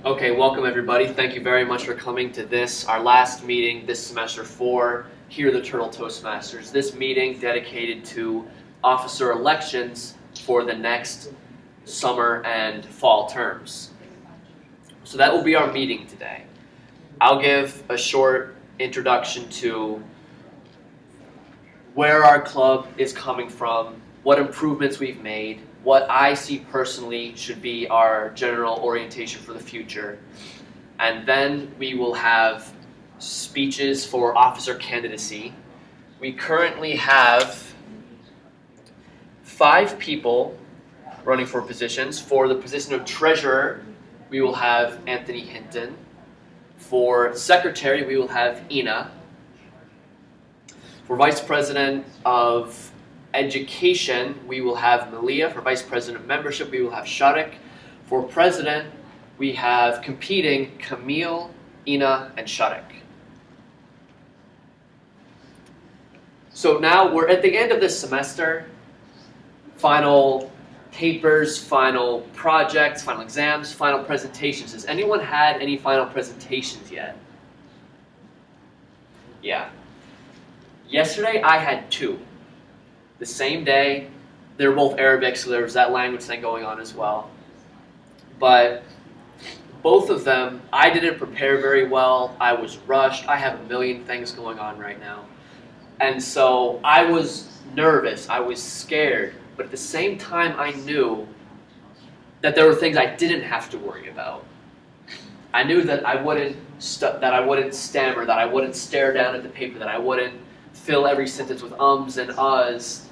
Okay, welcome everybody. Thank you very much for coming to this, our last meeting this semester for Here the Turtle Toastmasters. This meeting dedicated to officer elections for the next summer and fall terms. So that will be our meeting today. I'll give a short introduction to where our club is coming from, what improvements we've made, what I see personally should be our general orientation for the future. And then we will have speeches for officer candidacy. We currently have 5 people running for positions. For the position of treasurer, we will have Anthony Hinton. For secretary, we will have Ina. For vice president of education, we will have Malia. For vice president of membership, we will have Sharik. For president, we have competing Camille, Ina, and Sharik. So now we're at the end of this semester. Final papers, final projects, final exams, final presentations. Has anyone had any final presentations yet? Yeah. Yesterday I had 2. The same day. They were both Arabic, so there was that language thing going on as well. But both of them, I didn't prepare very well. I was rushed. I have a million things going on right now. And so I was nervous. I was scared. But at the same time, I knew that there were things I didn't have to worry about. I knew that I wouldn't stammer, that I wouldn't stare down at the paper, that I wouldn't fill every sentence with ums and uhs.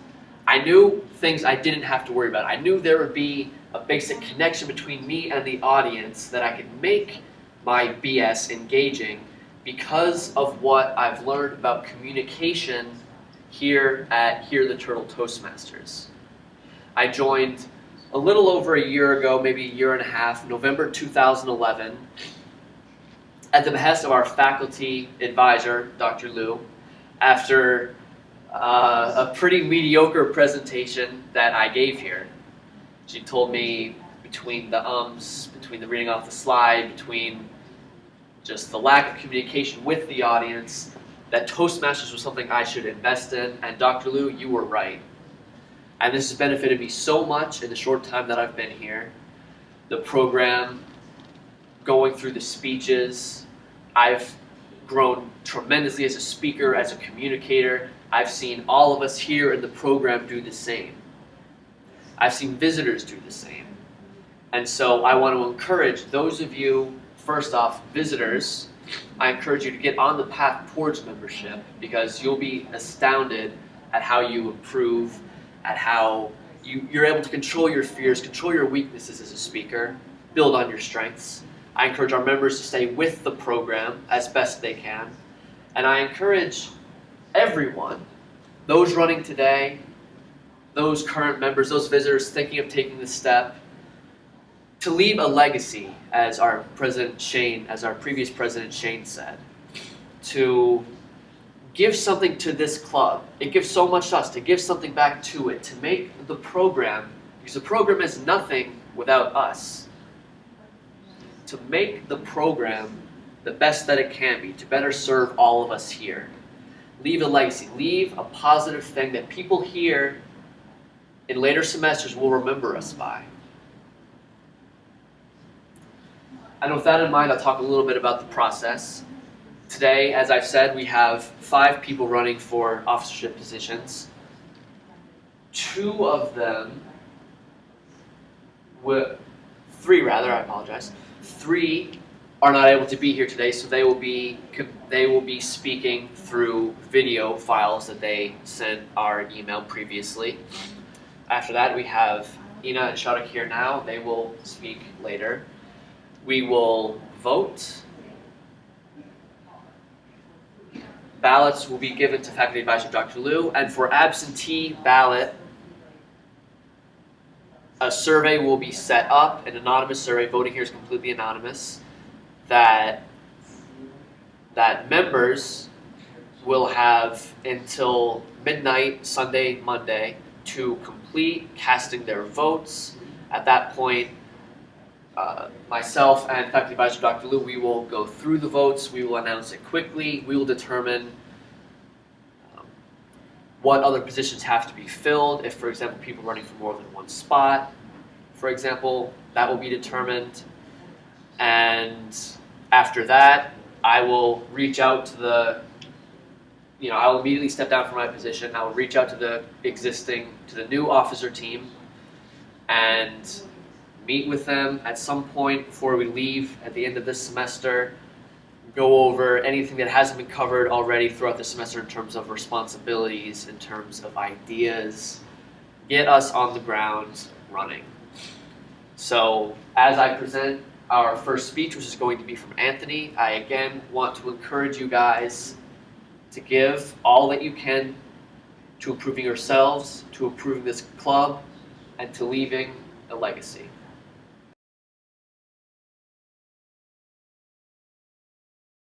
I knew things I didn't have to worry about. I knew there would be a basic connection between me and the audience, that I could make my BS engaging because of what I've learned about communication here at Here the Turtle Toastmasters. I joined a little over a year ago, maybe a year and a half, November 2011, at the behest of our faculty advisor, Dr. Liu, after a pretty mediocre presentation that I gave here. She told me between the ums, between the reading off the slide, between just the lack of communication with the audience, that Toastmasters was something I should invest in, and Dr. Liu, you were right. And this has benefited me so much in the short time that I've been here. The program, going through the speeches, I've grown tremendously as a speaker, as a communicator. I've seen all of us here in the program do the same. I've seen visitors do the same. And so I want to encourage those of you, first off, visitors, I encourage you to get on the path towards membership, because you'll be astounded at how you improve, at how you're able to control your fears, control your weaknesses as a speaker, build on your strengths. I encourage our members to stay with the program as best they can. And I encourage everyone, those running today, those current members, those visitors thinking of taking this step, to leave a legacy, as our previous President Shane said, to give something to this club. It gives so much to us, to give something back to it, to make the program, because the program is nothing without us, to make the program the best that it can be, to better serve all of us here. Leave a legacy, leave a positive thing that people here in later semesters will remember us by. And with that in mind, I'll talk a little bit about the process. Today, as I've said, we have 5 people running for officership positions. 2 of them, 3 are not able to be here today, so they will be speaking through video files that they sent our email previously. After that, we have Ina and Sharik here now. They will speak later. We will vote. Ballots will be given to faculty advisor Dr. Liu, and for absentee ballot, a survey will be set up, an anonymous survey. Voting here is completely anonymous. That members will have until midnight, Sunday, Monday, to complete casting their votes. At that point, myself and faculty advisor Dr. Liu, we will go through the votes. We will announce it quickly. We will determine what other positions have to be filled. If, for example, people are running for more than one spot, for example, that will be determined. And after that, I will reach out to I will immediately step down from my position. I will reach out to the new officer team and meet with them at some point before we leave at the end of this semester, go over anything that hasn't been covered already throughout the semester in terms of responsibilities, in terms of ideas, get us on the ground running. So as I present our first speech, which is going to be from Anthony, I again want to encourage you guys to give all that you can to improving yourselves, to improving this club, and to leaving a legacy.